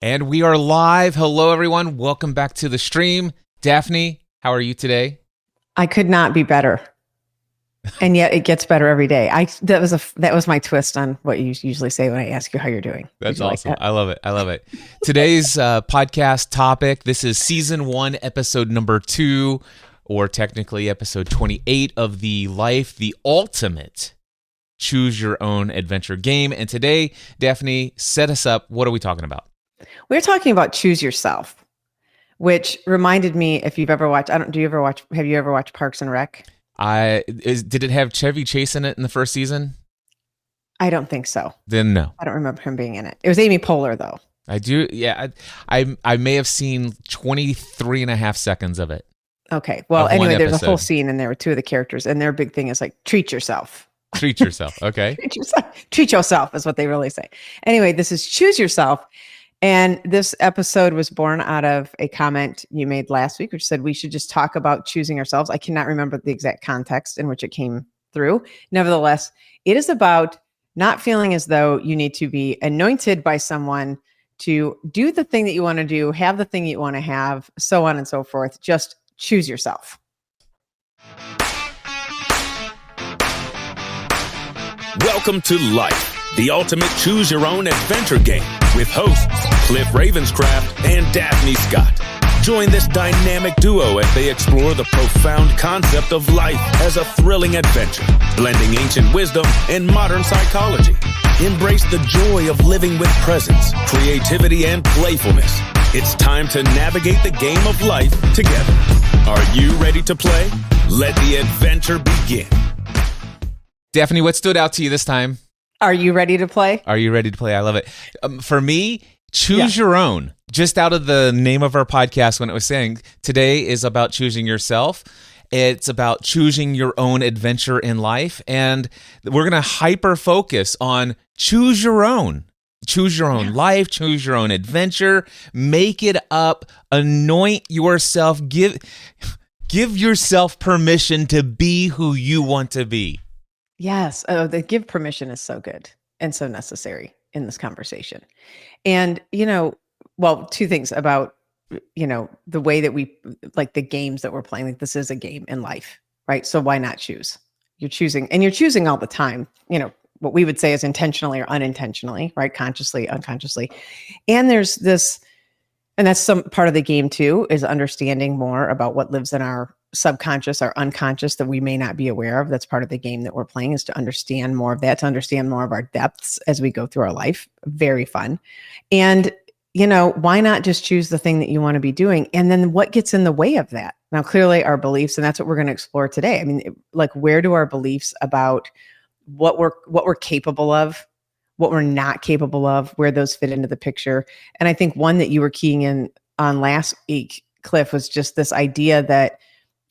And we are live. Hello, everyone. Welcome back to the stream. Daphne, how are you today? I could not be better. And yet it gets better every day. That was my twist on what you usually say when I ask you how you're doing. That's awesome. Like that? I love it. Today's podcast topic, this is season 1, episode number 2, or technically episode 28 of the ultimate choose your own adventure game. And today, Daphne, set us up. What are we talking about? We're talking about choose yourself, which reminded me, if you've ever watched, have you ever watched Parks and Rec? Did it have Chevy Chase in it in the first season? I don't think so. Then no. I don't remember him being in it. It was Amy Poehler, though. I do. Yeah. I may have seen 23 and a half seconds of it. Okay. Well, anyway, there's a whole scene in there with two of the characters, and their big thing is like, treat yourself. Treat yourself. Okay. Treat yourself is what they really say. Anyway, this is choose yourself. And this episode was born out of a comment you made last week, which said we should just talk about choosing ourselves. I cannot remember the exact context in which it came through. Nevertheless, it is about not feeling as though you need to be anointed by someone to do the thing that you want to do, have the thing you want to have, so on and so forth. Just choose yourself. Welcome to Life, the ultimate choose-your-own adventure game with hosts Cliff Ravenscraft and Daphne Scott. Join this dynamic duo as they explore the profound concept of life as a thrilling adventure, blending ancient wisdom and modern psychology. Embrace the joy of living with presence, creativity, and playfulness. It's time to navigate the game of life together. Are you ready to play? Let the adventure begin. Daphne, what stood out to you this time? Are you ready to play? Are you ready to play? I love it. For me, choose your own. Just out of the name of our podcast, when it was saying today is about choosing yourself. It's about choosing your own adventure in life. And we're going to hyper focus on choose your own. Choose your own life, choose your own adventure, make it up, anoint yourself, give yourself permission to be who you want to be. Yes. Oh, the give permission is so good and so necessary in this conversation. And, two things about, the way that we, like the games that we're playing, like this is a game in life, right? So why not choose? You're choosing all the time, what we would say is intentionally or unintentionally, right? Consciously, unconsciously. And there's this, and that's some part of the game too, is understanding more about what lives in our subconscious, our unconscious that we may not be aware of. That's part of the game that we're playing, is to understand more of that, to understand more of our depths as we go through our life. Very fun. And, why not just choose the thing that you want to be doing? And then what gets in the way of that? Now, clearly our beliefs, and that's what we're going to explore today. I mean, where do our beliefs about what we're capable of, what we're not capable of, where those fit into the picture? And I think one that you were keying in on last week, Cliff, was just this idea that,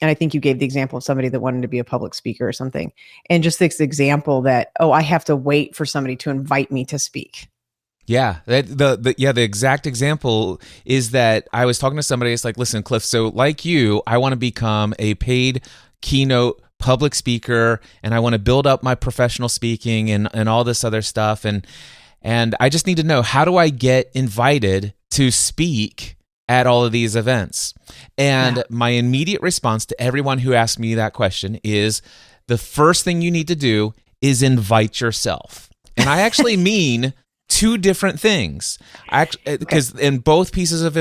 and I think you gave the example of somebody that wanted to be a public speaker or something. And just this example that, I have to wait for somebody to invite me to speak. Yeah, the exact example is that I was talking to somebody. It's like, listen, Cliff, so like you, I want to become a paid keynote public speaker, and I want to build up my professional speaking and all this other stuff. And I just need to know, how do I get invited to speak at all of these events? And my immediate response to everyone who asks me that question is, the first thing you need to do is invite yourself. And I actually mean two different things, because in both pieces of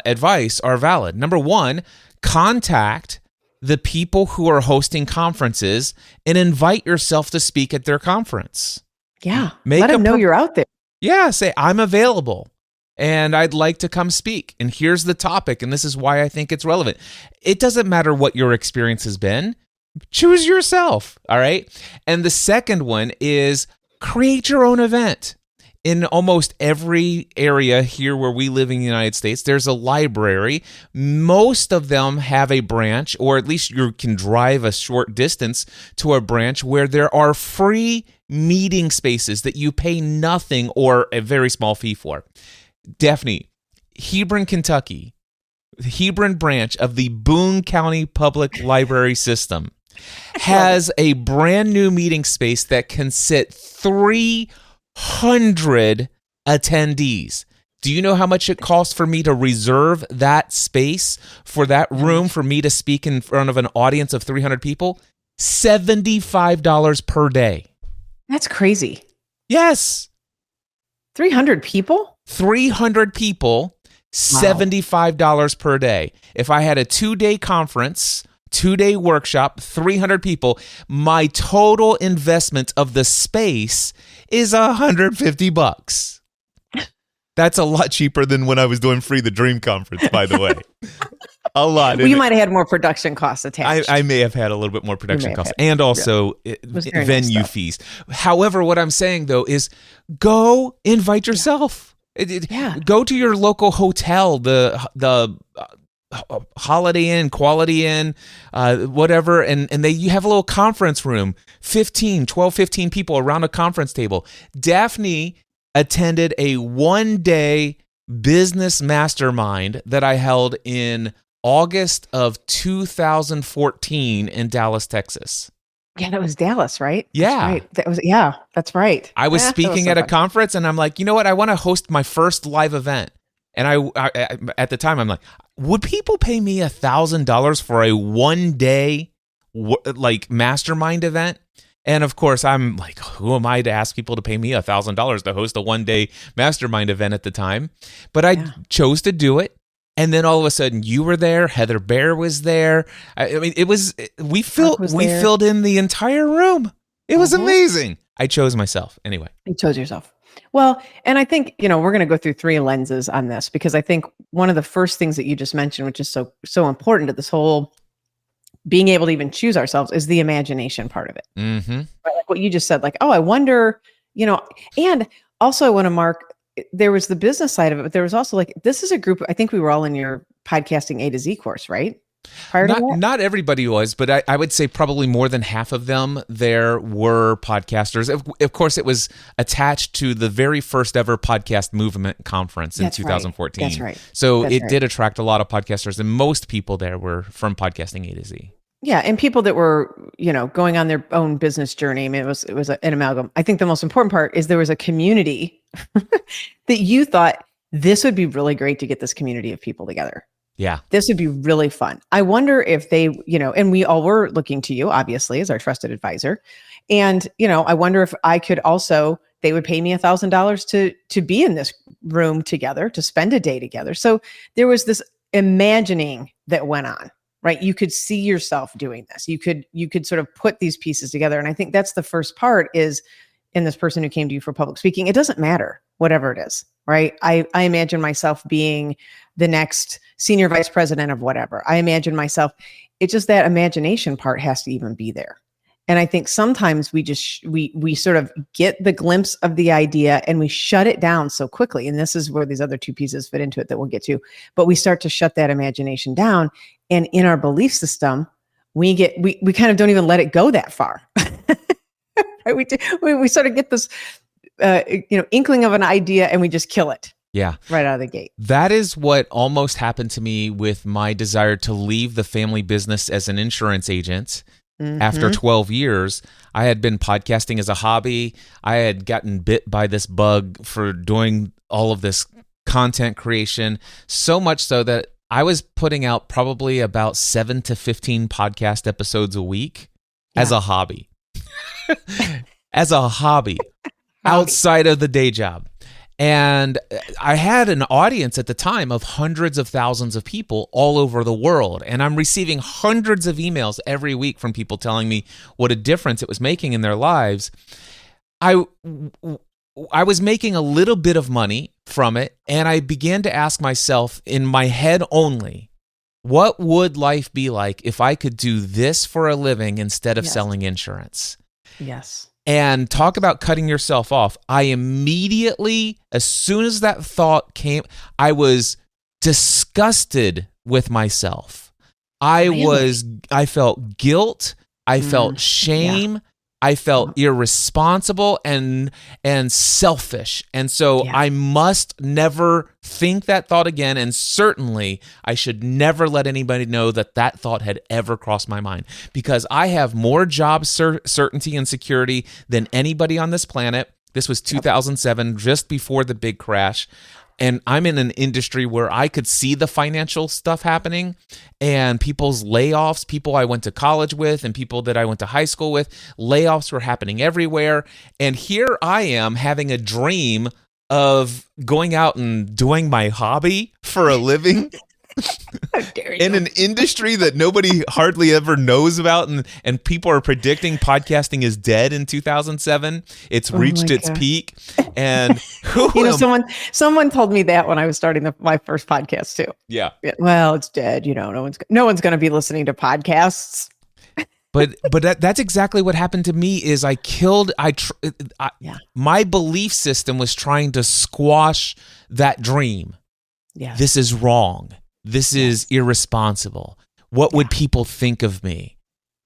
advice are valid. Number one, contact the people who are hosting conferences and invite yourself to speak at their conference. Yeah, let them know you're out there. Yeah, say, I'm available and I'd like to come speak. And here's the topic, and this is why I think it's relevant. It doesn't matter what your experience has been. Choose yourself, all right? And the second one is create your own event. In almost every area here where we live in the United States, there's a library. Most of them have a branch, or at least you can drive a short distance to a branch where there are free meeting spaces that you pay nothing or a very small fee for. Daphne, Hebron, Kentucky, the Hebron branch of the Boone County Public Library System has a brand new meeting space that can sit 300 attendees. Do you know how much it costs for me to reserve that space for that room for me to speak in front of an audience of 300 people? $75 per day. That's crazy. Yes. 300 people? 300 people, $75 per day. If I had a 2-day conference, 2-day workshop, 300 people, my total investment of the space is $150. That's a lot cheaper than when I was doing Free the Dream conference, by the way. A lot. Well, you might have had more production costs attached. I may have had a little bit more production costs and also venue nice fees. However, what I'm saying, though, is go invite yourself. Go to your local hotel, the Holiday Inn, Quality Inn, whatever, and you have a little conference room, 15 people around a conference table. Daphne attended a 1-day business mastermind that I held in August of 2014 in Dallas, Texas. Yeah, that was Dallas, right? Yeah. That's right. I was speaking at a conference and I'm like, you know what? I want to host my first live event. And I at the time, I'm like, would people pay me $1,000 for a 1-day mastermind event? And of course, I'm like, who am I to ask people to pay me $1,000 to host a 1-day mastermind event at the time? But I chose to do it. And then all of a sudden, you were there. Heather Bear was there. I mean, we filled in the entire room. It was amazing. I chose myself anyway. You chose yourself. Well, and I think, we're going to go through 3 lenses on this, because I think one of the first things that you just mentioned, which is so important to this whole being able to even choose ourselves, is the imagination part of it. Mm-hmm. Right? Like what you just said, like, oh, I wonder, and also I want to mark, there was the business side of it, but there was also like, this is a group, I think we were all in your podcasting A to Z course, right? Not everybody was, but I would say probably more than half of them there were podcasters. Of course, it was attached to the very first ever podcast movement conference in 2014. That's right. So it did attract a lot of podcasters, and most people there were from podcasting A to Z. Yeah, and people that were, going on their own business journey. I mean, it was an amalgam. I think the most important part is there was a community that you thought, this would be really great to get this community of people together. Yeah. This would be really fun. I wonder if they, and we all were looking to you, obviously, as our trusted advisor. And, I wonder if I could also, they would pay me $1,000 to be in this room together, to spend a day together. So there was this imagining that went on, right? You could see yourself doing this. You could sort of put these pieces together. And I think that's the first part is, in this person who came to you for public speaking, it doesn't matter, whatever it is, right? I imagine myself being the next senior vice president of whatever. I imagine myself, it's just that imagination part has to even be there. And I think sometimes we just, we sort of get the glimpse of the idea and we shut it down so quickly. And this is where these other 2 pieces fit into it that we'll get to, but we start to shut that imagination down. And in our belief system, we kind of don't even let it go that far. Right? We sort of get this, inkling of an idea and we just kill it. Yeah. Right out of the gate. That is what almost happened to me with my desire to leave the family business as an insurance agent. Mm-hmm. After 12 years, I had been podcasting as a hobby. I had gotten bit by this bug for doing all of this content creation, so much so that I was putting out probably about 7 to 15 podcast episodes a week as a hobby. As a hobby outside of the day job. And I had an audience at the time of hundreds of thousands of people all over the world. And I'm receiving hundreds of emails every week from people telling me what a difference it was making in their lives. I was making a little bit of money from it. And I began to ask myself in my head only, what would life be like if I could do this for a living instead of selling insurance? Yes. And talk about cutting yourself off. I immediately, as soon as that thought came, I was disgusted with myself. I felt guilt. I felt shame. I felt irresponsible and selfish. And so I must never think that thought again. And certainly I should never let anybody know that thought had ever crossed my mind, because I have more job certainty and security than anybody on this planet. This was 2007, just before the big crash. and I'm in an industry where I could see the financial stuff happening and people's layoffs, people I went to college with and people that I went to high school with, layoffs were happening everywhere. And here I am having a dream of going out and doing my hobby for a living. How dare you? In an industry that nobody hardly ever knows about, and people are predicting podcasting is dead in 2007. It's reached its peak. And someone told me that when I was starting my first podcast too. Yeah. Well, it's dead. No one's going to be listening to podcasts. But that's exactly what happened to me. Is my belief system was trying to squash that dream. Yeah. This is wrong. This is irresponsible. What would people think of me?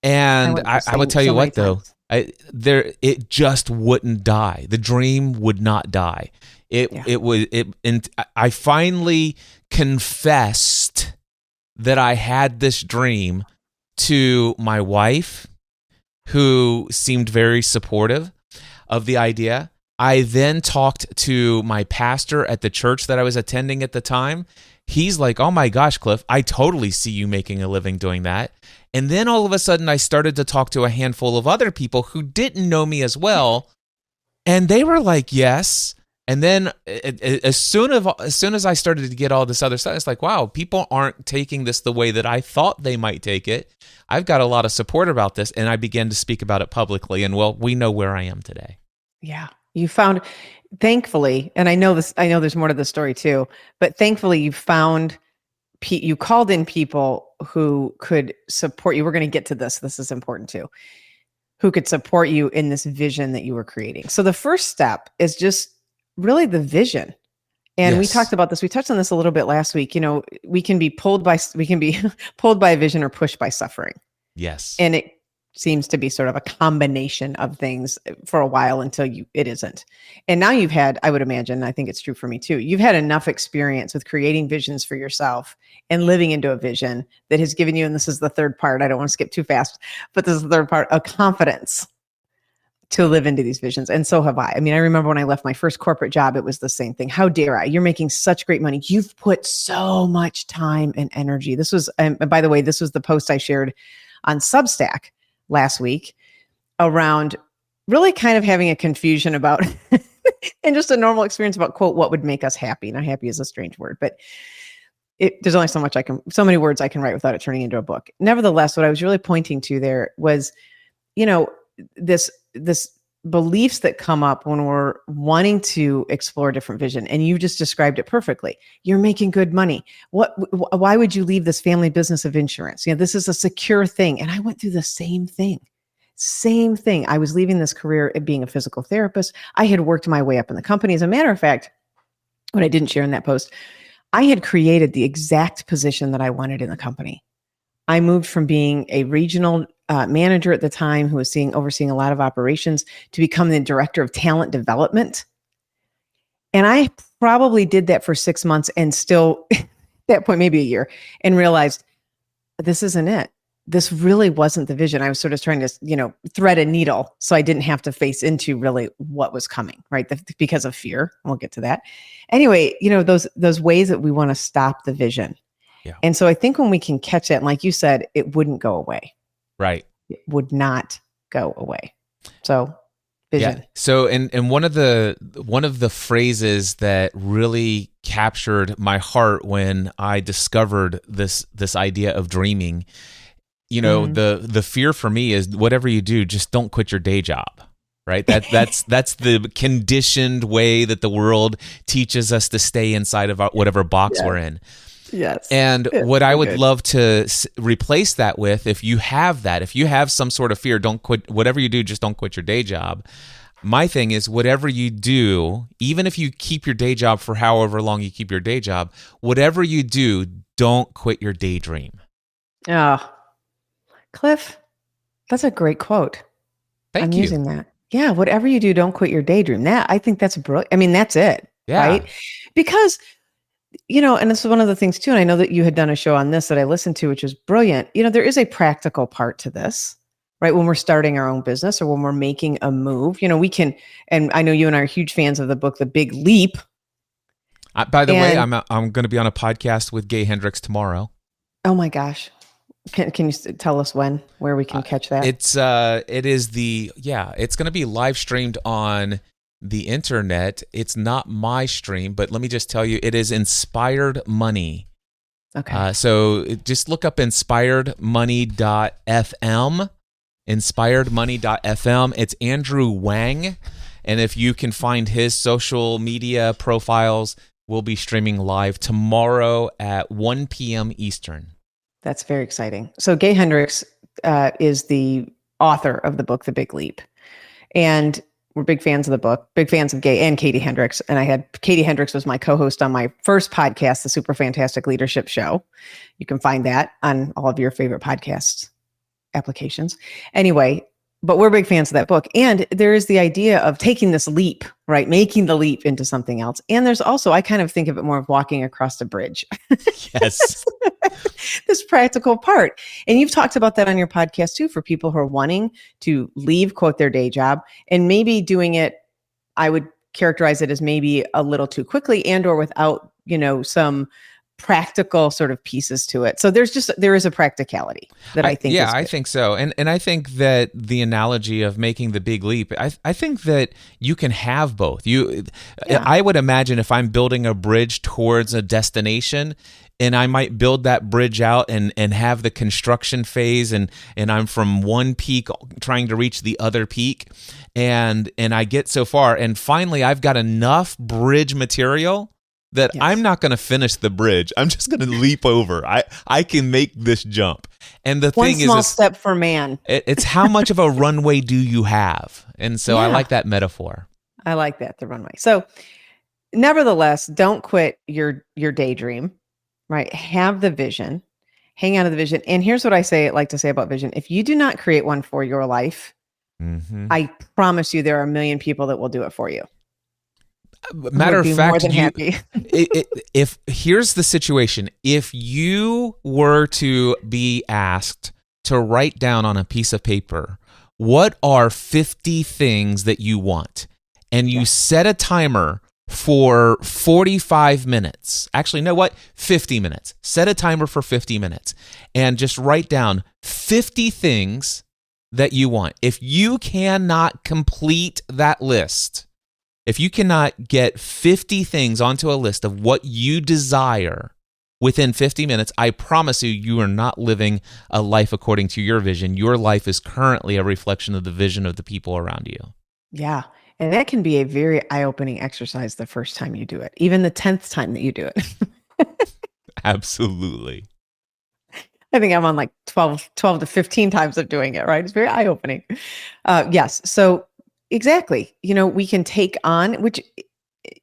And I would tell you what, though, it just wouldn't die. The dream would not die. And I finally confessed that I had this dream to my wife, who seemed very supportive of the idea. I then talked to my pastor at the church that I was attending at the time. He's like, oh my gosh, Cliff, I totally see you making a living doing that. And then all of a sudden I started to talk to a handful of other people who didn't know me as well. And they were like, yes. And then as soon as I started to get all this other stuff, it's like, wow, people aren't taking this the way that I thought they might take it. I've got a lot of support about this. And I began to speak about it publicly. And well, we know where I am today. Yeah. You found, thankfully, and I know there's more to the story too, but thankfully you called in people who could support you. We're going to get to this. This is important too. Who could support you in this vision that you were creating. So the first step is just really the vision. And we talked about this. We touched on this a little bit last week. We can be pulled by a vision or pushed by suffering. Yes. And it seems to be sort of a combination of things for a while until it isn't. And now you've had, I would imagine, I think it's true for me too, you've had enough experience with creating visions for yourself and living into a vision that has given you, and this is the third part, I don't want to skip too fast, but this is the third part, a confidence to live into these visions. And so have I. I mean, I remember when I left my first corporate job, it was the same thing. How dare I? You're making such great money. You've put so much time and energy. This was, and by the way, this was the post I shared on Substack last week around really kind of having a confusion about and just a normal experience about, quote, what would make us happy. Now, happy is a strange word, but there's only so many words I can write without it turning into a book. Nevertheless, what I was really pointing to there was, this beliefs that come up when we're wanting to explore a different vision. And you just described it perfectly. You're making good money. Why would you leave this family business of insurance? This is a secure thing. And I went through the same thing. I was leaving this career at being a physical therapist. I had worked my way up in the company. As a matter of fact, what I didn't share in that post, I had created the exact position that I wanted in the company. I moved from being a regional manager at the time who was overseeing a lot of operations to become the director of talent development. And I probably did that for 6 months and still at that point, maybe a year, and realized this isn't it. This really wasn't the vision. I was sort of trying to, thread a needle so I didn't have to face into really what was coming, right? Because of fear. We'll get to that. Anyway, those ways that we want to stop the vision. Yeah. And so I think when we can catch it, and like you said, it wouldn't go away. Right. It would not go away. So vision. Yeah. So and one of the phrases that really captured my heart when I discovered this idea of dreaming, the fear for me is whatever you do, just don't quit your day job. Right. That's the conditioned way that the world teaches us to stay inside of whatever box we're in. Yes. And what I would love to replace that with, if you have some sort of fear, don't quit, whatever you do, just don't quit your day job. My thing is, whatever you do, even if you keep your day job for however long you keep your day job, whatever you do, don't quit your daydream. Oh, Cliff, that's a great quote. Thank you. I'm using that. Yeah. Whatever you do, don't quit your daydream. I think that's brilliant. I mean, that's it. Yeah. Right. Because and this is one of the things too, and I know that you had done a show on this that I listened to, which was brilliant. There is a practical part to this, right? When we're starting our own business or when we're making a move, we can, and I know you and I are huge fans of the book, The Big Leap. By the way, And I'm going to be on a podcast with Gay Hendricks tomorrow. oh my gosh, can you tell us where we can catch that? It's going to be live streamed on the internet. It's not my stream, but let me just tell you, it is Inspired Money. Okay. So just look up inspiredmoney.fm. Inspiredmoney.fm. It's Andrew Wang. And if you can find his social media profiles, we'll be streaming live tomorrow at 1 p.m. Eastern. That's very exciting. So Gay Hendricks is the author of the book, The Big Leap. And we're big fans of the book, big fans of Gay and Katie Hendricks. And Katie Hendricks was my co-host on my first podcast, The Super Fantastic Leadership Show. You can find that on all of your favorite podcast applications. Anyway, but we're big fans of that book. And there is the idea of taking this leap, right? Making the leap into something else. And there's also, I kind of think of it more of walking across a bridge. Yes. This practical part. And you've talked about that on your podcast too, for people who are wanting to leave, quote, their day job and maybe doing it, I would characterize it as maybe a little too quickly and or without, some practical sort of pieces to it. So there is a practicality that I think is good. I think so. And I think that the analogy of making the big leap, I think that you can have both. I would imagine if I'm building a bridge towards a destination, and I might build that bridge out and have the construction phase, and I'm from one peak trying to reach the other peak, and I get so far, and finally I've got enough bridge material that I'm not going to finish the bridge. I'm just going to leap over. I can make this jump. And the thing is, one small step for man. It's how much of a runway do you have? And so I like that metaphor. I like that, the runway. So nevertheless, don't quit your daydream, right? Have the vision, hang on to the vision. And here's what I like to say about vision. If you do not create one for your life, I promise you there are a million people that will do it for you. Matter of fact, more than happy. if here's the situation, if you were to be asked to write down on a piece of paper, what are 50 things that you want? And you set a timer for 45 minutes. Actually, know what? 50 minutes. Set a timer for 50 minutes and just write down 50 things that you want. If you cannot complete that list, if you cannot get 50 things onto a list of what you desire within 50 minutes, I promise you are not living a life according to your vision. Your life is currently a reflection of the vision of the people around you. Yeah. And that can be a very eye-opening exercise the first time you do it, even the 10th time that you do it. Absolutely. I think I'm on like 12 to 15 times of doing it, right? It's very eye-opening. Yes. So exactly. We can take on, which,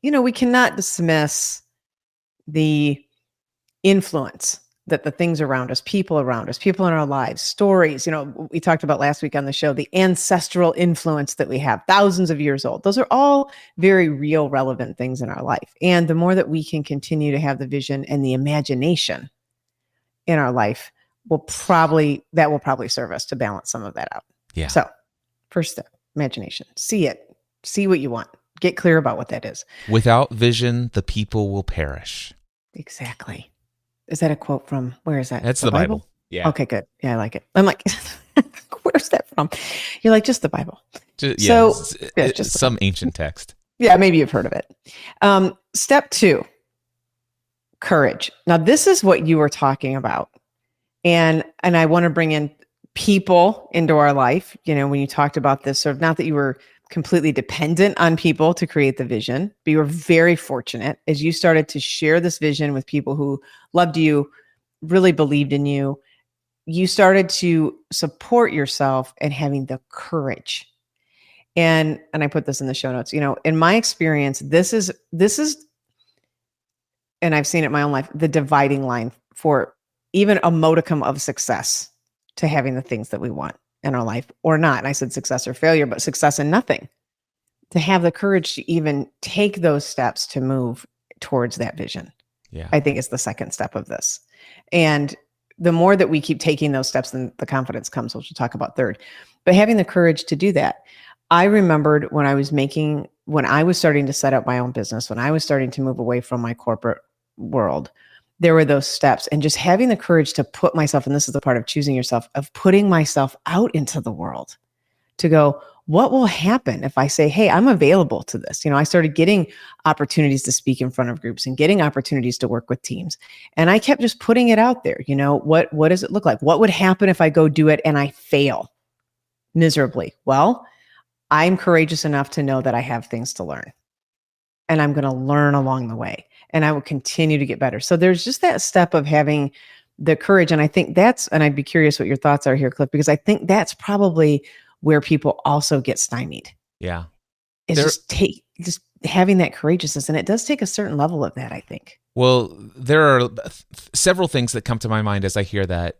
we cannot dismiss the influence that the things around us, people in our lives, stories, we talked about last week on the show, the ancestral influence that we have, thousands of years old. Those are all very real, relevant things in our life. And the more that we can continue to have the vision and the imagination in our life, will probably serve us to balance some of that out. Yeah. So first step, imagination. See it. See what you want. Get clear about what that is. Without vision, the people will perish. Exactly. Is that a quote from, where is that? That's the Bible. Yeah. Okay, good. Yeah, I like it. I'm like, where's that from? You're like, just the Bible. Just some ancient text. Yeah, maybe you've heard of it. Step 2, courage. Now, this is what you were talking about. And I want to bring in people into our life. When you talked about this, sort of, not that you were completely dependent on people to create the vision, but you were very fortunate as you started to share this vision with people who loved you, really believed in you. You started to support yourself and having the courage. And I put this in the show notes. In my experience, this is, and I've seen it in my own life, the dividing line for even a modicum of success to having the things that we want in our life or not. And I said success or failure, but success and nothing. To have the courage to even take those steps to move towards that vision. Yeah. I think is the second step of this. And the more that we keep taking those steps, then the confidence comes, which we'll talk about third. But having the courage to do that. I remembered when I was starting to set up my own business, when I was starting to move away from my corporate world, there were those steps, and just having the courage to put myself, and this is the part of choosing yourself, of putting myself out into the world to go, what will happen if I say, hey, I'm available to this? I started getting opportunities to speak in front of groups and getting opportunities to work with teams. And I kept just putting it out there. What does it look like? What would happen if I go do it and I fail miserably? Well, I'm courageous enough to know that I have things to learn, and I'm going to learn along the way, and I will continue to get better. So there's just that step of having the courage. And I think and I'd be curious what your thoughts are here, Cliff, because I think that's probably where people also get stymied. Yeah. Is just having that courageousness. And it does take a certain level of that, I think. Well, there are several things that come to my mind as I hear that.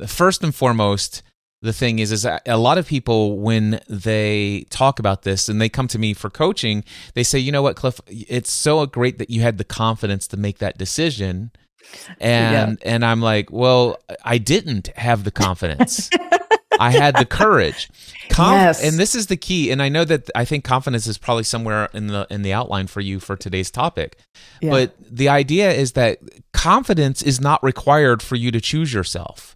First and foremost, the thing is a lot of people, when they talk about this and they come to me for coaching, they say, you know what, Cliff, it's so great that you had the confidence to make that decision. And I'm like, well, I didn't have the confidence. I had the courage. Yes. And this is the key. And I know that I think confidence is probably somewhere in the outline for you for today's topic. Yeah. But the idea is that confidence is not required for you to choose yourself.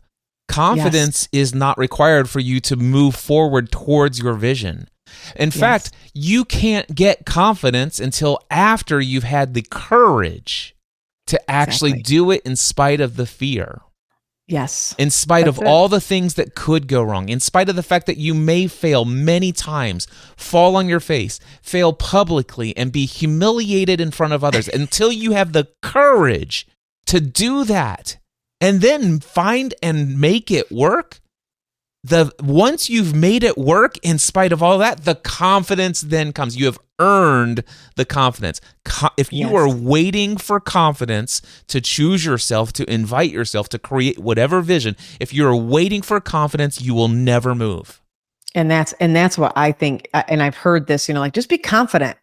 Confidence is not required for you to move forward towards your vision. In fact, you can't get confidence until after you've had the courage to actually do it in spite of the fear. Yes. In spite of all the things that could go wrong, in spite of the fact that you may fail many times, fall on your face, fail publicly, and be humiliated in front of others, until you have the courage to do that and then find and make it work. Once you've made it work in spite of all that, the confidence then comes. You have earned the confidence. If you are waiting for confidence to choose yourself, to invite yourself, to create whatever vision, if you're waiting for confidence, you will never move. And that's what I think. And I've heard this, just be confident.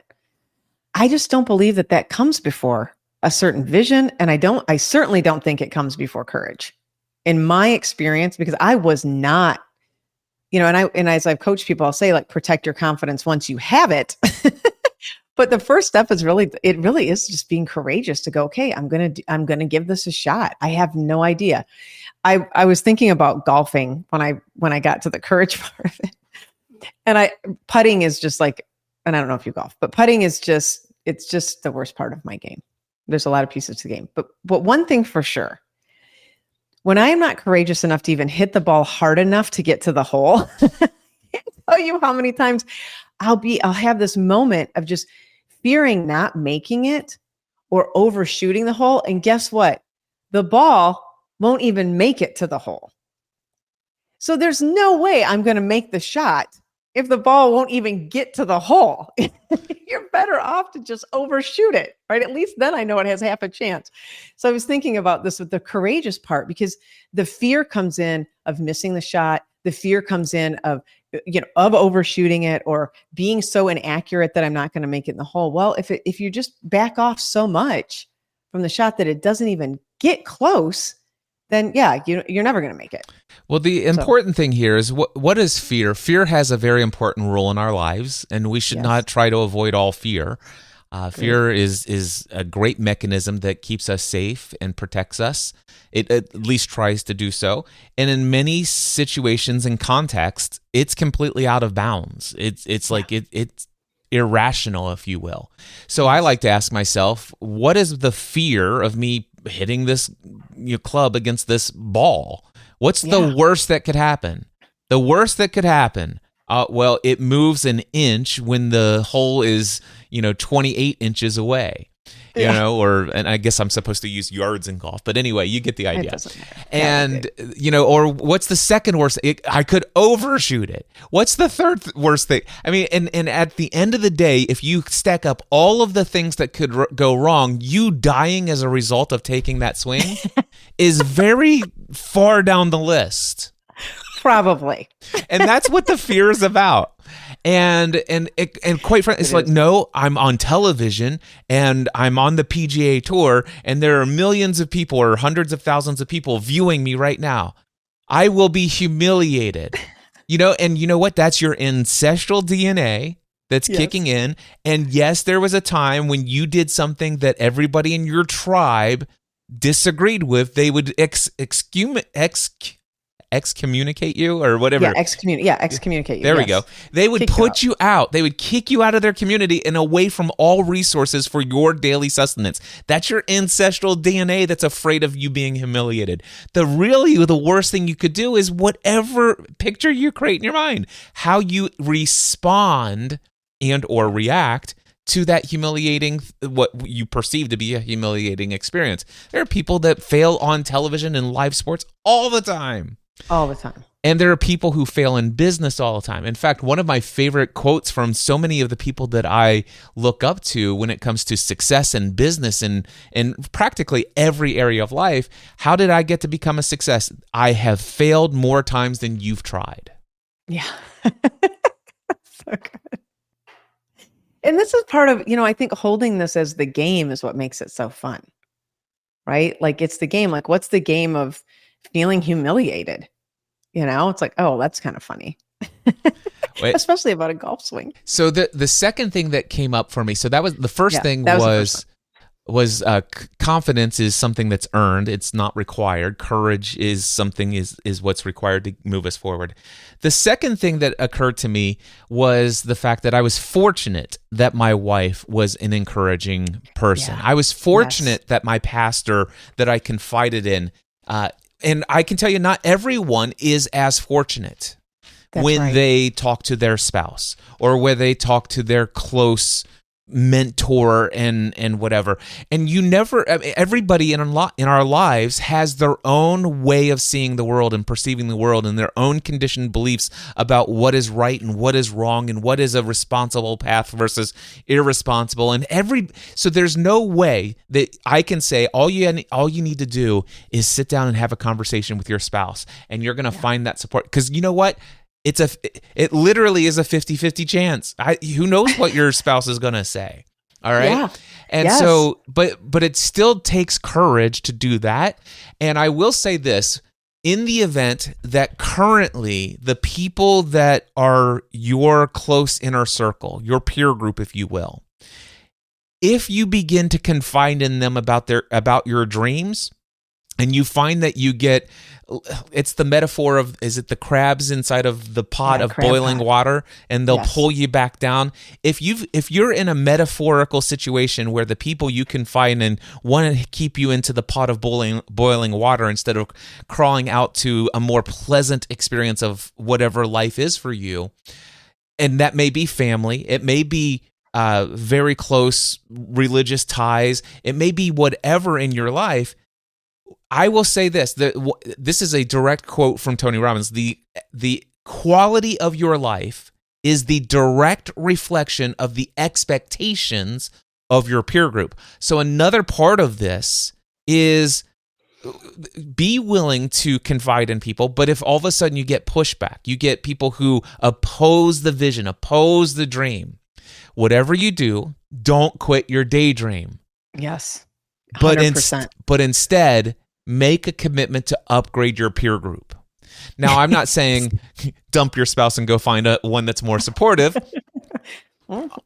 I just don't believe that comes before a certain vision. And I certainly don't think it comes before courage. In my experience, because I was not, and as I've coached people, I'll say, protect your confidence once you have it. But the first step is really is just being courageous to go, okay, I'm going to give this a shot. I have no idea. I was thinking about golfing when I got to the courage part of it. And putting is just and I don't know if you golf, but putting is it's just the worst part of my game. There's a lot of pieces to the game. But one thing for sure, when I am not courageous enough to even hit the ball hard enough to get to the hole, I can't tell you how many times I'll have this moment of just fearing not making it or overshooting the hole. And guess what? The ball won't even make it to the hole. So there's no way I'm going to make the shot if the ball won't even get to the hole. You're better off to just overshoot it, right? At least then I know it has half a chance. So I was thinking about this with the courageous part, because the fear comes in of missing the shot. The fear comes in of overshooting it or being so inaccurate that I'm not going to make it in the hole. Well, if you just back off so much from the shot that it doesn't even get close, then you're never going to make it. Well, the important thing here is what is fear? Fear has a very important role in our lives, and we should not try to avoid all fear. Fear is a great mechanism that keeps us safe and protects us. It at least tries to do so. And in many situations and contexts, it's completely out of bounds. It's irrational, if you will. So I like to ask myself, what is the fear of me hitting this club against this ball? What's the worst that could happen? The worst that could happen, well, it moves an inch when the hole is 28 inches away. And I guess I'm supposed to use yards in golf, but anyway, you get the idea. It doesn't matter. And, or what's the second worst? I could overshoot it. What's the third worst thing? I mean, and at the end of the day, if you stack up all of the things that could go wrong, you dying as a result of taking that swing is very far down the list. Probably. And that's what the fear is about. And quite frankly, it's like, no, I'm on television and I'm on the PGA Tour and there are millions of people or hundreds of thousands of people viewing me right now. I will be humiliated. And you know what? That's your ancestral DNA that's kicking in. And yes, there was a time when you did something that everybody in your tribe disagreed with. They would excommunicate you or whatever. Excommunicate you. There we go. They would put you out. They would kick you out of their community and away from all resources for your daily sustenance. That's your ancestral DNA that's afraid of you being humiliated. The worst thing you could do is whatever picture you create in your mind, how you respond and or react to that humiliating, what you perceive to be a humiliating experience. There are people that fail on television and live sports all the time. All the time. And there are people who fail in business all the time. In fact, one of my favorite quotes from so many of the people that I look up to when it comes to success in business and practically every area of life, how did I get to become a success? I have failed more times than you've tried. Yeah. So good. And this is part of, I think holding this as the game is what makes it so fun, right? Like it's the game. Like what's the game of feeling humiliated? It's like, oh, that's kind of funny. Especially about a golf swing. So the second thing that came up for me, so that was the first thing was confidence is something that's earned. It's not required. Courage is something is what's required to move us forward. The second thing that occurred to me was the fact that I was fortunate that my wife was an encouraging person. Yeah. I was fortunate that my pastor that I confided in, and I can tell you not everyone is as fortunate when they talk to their spouse or when they talk to their close mentor and whatever. And everybody in our lives has their own way of seeing the world and perceiving the world and their own conditioned beliefs about what is right and what is wrong and what is a responsible path versus irresponsible. And so there's no way that I can say all you need to do is sit down and have a conversation with your spouse and you're going to find that support. Because you know what? It literally is a 50-50 chance. Who knows what your spouse is going to say? All right. Yeah. And so, but it still takes courage to do that. And I will say this, in the event that currently the people that are your close inner circle, your peer group, if you will, if you begin to confide in them about your dreams, and you find that you get, it's the metaphor of, is it the crabs inside of the pot of boiling water, and they'll pull you back down? If you're in a metaphorical situation where the people you confide in want to keep you into the pot of boiling water instead of crawling out to a more pleasant experience of whatever life is for you, and that may be family, it may be very close religious ties, it may be whatever in your life. I will say this, this is a direct quote from Tony Robbins. The quality of your life is the direct reflection of the expectations of your peer group. So another part of this is be willing to confide in people, but if all of a sudden you get pushback, you get people who oppose the vision, oppose the dream, whatever you do, don't quit your daydream. Yes, 100%. But instead, make a commitment to upgrade your peer group. Now, I'm not saying dump your spouse and go find one that's more supportive,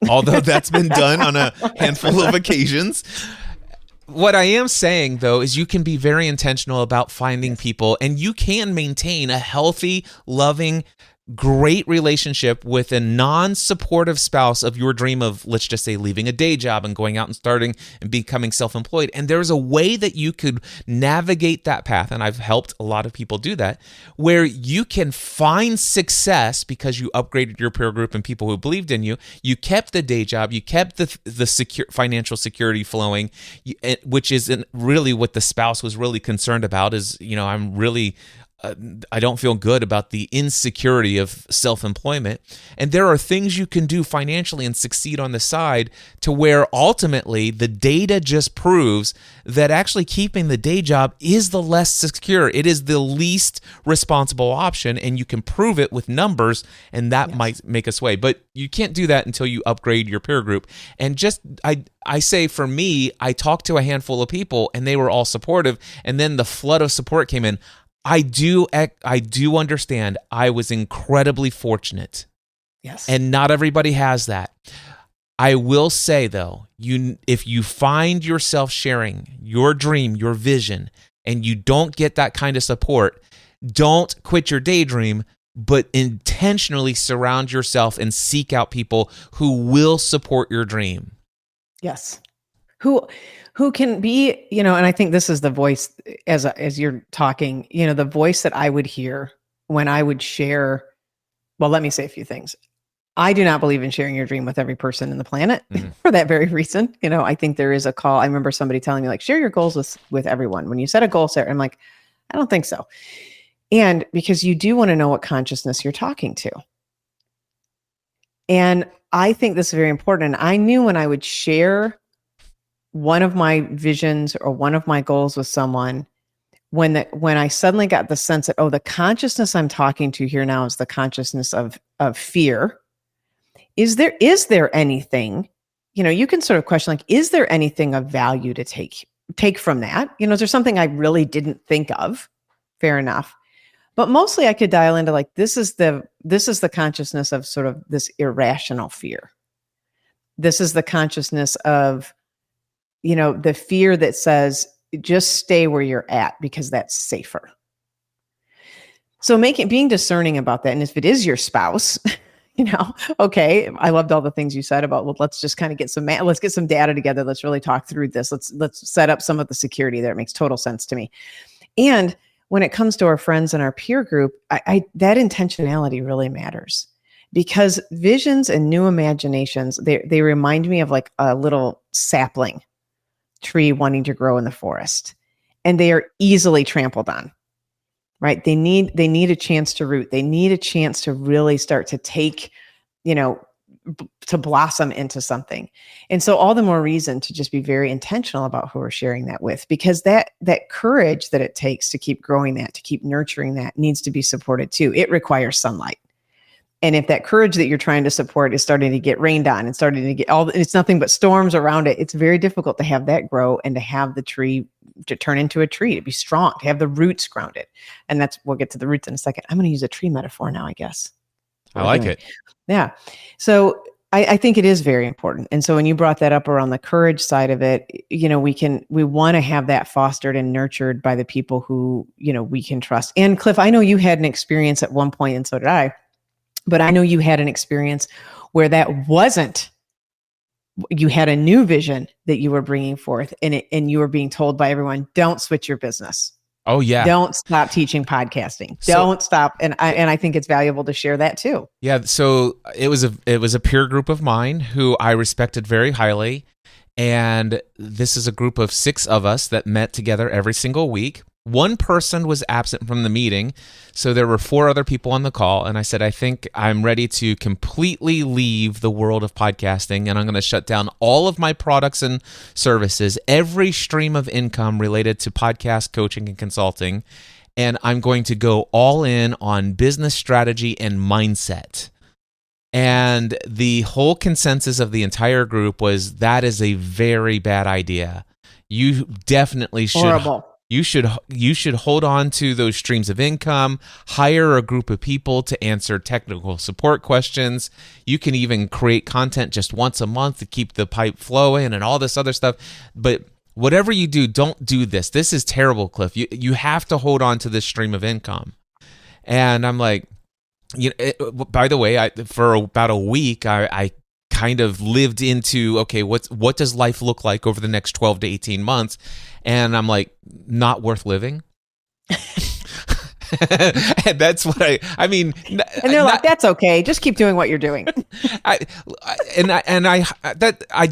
although that's been done on a handful of occasions. What I am saying, though, is you can be very intentional about finding people, and you can maintain a healthy, loving, great relationship with a non-supportive spouse of your dream of, let's just say, leaving a day job and going out and starting and becoming self-employed. And there's a way that you could navigate that path, and I've helped a lot of people do that, where you can find success because you upgraded your peer group and people who believed in you. You kept the day job, you kept the secure financial security flowing, which is really what the spouse was really concerned about. Is, I'm really I don't feel good about the insecurity of self-employment. And there are things you can do financially and succeed on the side to where ultimately the data just proves that actually keeping the day job is the less secure. It is the least responsible option, and you can prove it with numbers, and that might make us sway. But you can't do that until you upgrade your peer group. And just, I say for me, I talked to a handful of people and they were all supportive, and then the flood of support came in. I do understand. I was incredibly fortunate. Yes. And not everybody has that. I will say though, if you find yourself sharing your dream, your vision, and you don't get that kind of support, don't quit your daydream, but intentionally surround yourself and seek out people who will support your dream. Yes. Who can be, and I think this is the voice as you're talking, the voice that I would hear when I would share. Well, let me say a few things. I do not believe in sharing your dream with every person in the planet for that very reason. I think there is a call. I remember somebody telling me like, share your goals with everyone. When you set a goal, Sarah, I'm like, I don't think so. And because you do want to know what consciousness you're talking to. And I think this is very important. And I knew when I would share one of my visions or one of my goals with someone, when I suddenly got the sense that, the consciousness I'm talking to here now is the consciousness of fear. Is there anything, you can sort of question, like, is there anything of value to take from that? Is there something I really didn't think of? Fair enough. But mostly I could dial into like, this is the consciousness of sort of this irrational fear. This is the consciousness of, the fear that says, just stay where you're at because that's safer. So being discerning about that. And if it is your spouse, okay, I loved all the things you said about, well, let's just kind of let's get some data together. Let's really talk through this. Let's set up some of the security there. It makes total sense to me. And when it comes to our friends and our peer group, that intentionality really matters, because visions and new imaginations, they remind me of like a little sapling tree wanting to grow in the forest, and they are easily trampled on, right? They need a chance to root. They need a chance to really start to take, to blossom into something. And so all the more reason to just be very intentional about who we're sharing that with, because that courage that it takes to keep growing that, to keep nurturing that, needs to be supported too. It requires sunlight. And if that courage that you're trying to support is starting to get rained on and starting to get it's nothing but storms around it, it's very difficult to have that grow and to have the tree to turn into a tree, to be strong, to have the roots grounded. And we'll get to the roots in a second. I'm going to use a tree metaphor now, I guess. I like it. Yeah. So I think it is very important. And so when you brought that up around the courage side of it, we want to have that fostered and nurtured by the people who, we can trust. And Cliff, I know you had an experience at one point, and so did I. But I know you had an experience where that wasn't, you had a new vision that you were bringing forth, and you were being told by everyone, don't switch your business. Oh yeah. Don't stop teaching podcasting. Don't stop. And I think it's valuable to share that too. Yeah. So it was a peer group of mine who I respected very highly. And this is a group of 6 of us that met together every single week. One person was absent from the meeting, so there were 4 other people on the call, and I said, I think I'm ready to completely leave the world of podcasting, and I'm going to shut down all of my products and services, every stream of income related to podcast coaching and consulting, and I'm going to go all in on business strategy and mindset. And the whole consensus of the entire group was, that is a very bad idea. You definitely should. Horrible. You should hold on to those streams of income, hire a group of people to answer technical support questions. You can even create content just once a month to keep the pipe flowing and all this other stuff. But whatever you do, don't do this. This is terrible, Cliff. You have to hold on to this stream of income. And I'm like, by the way, for about a week, I kind of lived into, okay, what does life look like over the next 12 to 18 months? And I'm like, not worth living. And that's what I mean. And they're like, that's okay. Just keep doing what you're doing. I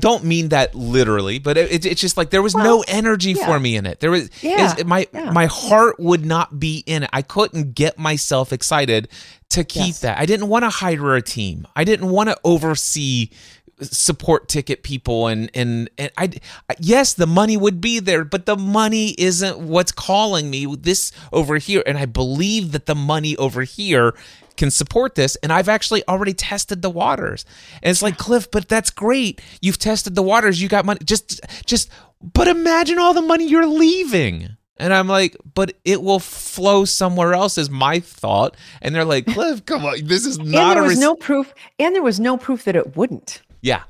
don't mean that literally, but it's just like there was no energy for me in it. There was my heart would not be in it. I couldn't get myself excited to keep that. I didn't want to hire a team. I didn't want to oversee support ticket people and yes, the money would be there, but the money isn't what's calling me. This over here, and I believe that the money over here can support this, and I've actually already tested the waters. And it's like, Cliff, but that's great. You've tested the waters. You got money. Just but imagine all the money you're leaving. And I'm like, but it will flow somewhere else is my thought. And they're like, Cliff, come on, this is not and there was no proof, and there was no proof that it wouldn't. Yeah.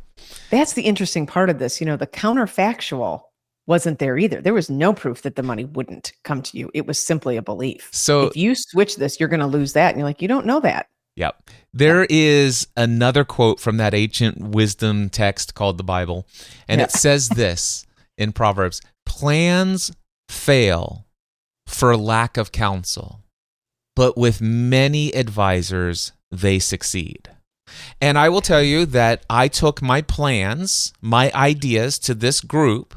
That's the interesting part of this. You know, the counterfactual wasn't there either. There was no proof that the money wouldn't come to you. It was simply a belief. So if you switch this, you're going to lose that. And you're like, you don't know that. Yep. There is another quote from that ancient wisdom text called the Bible. And it says this in Proverbs: plans fail for lack of counsel, but with many advisors, they succeed. And I will tell you that I took my plans, my ideas to this group,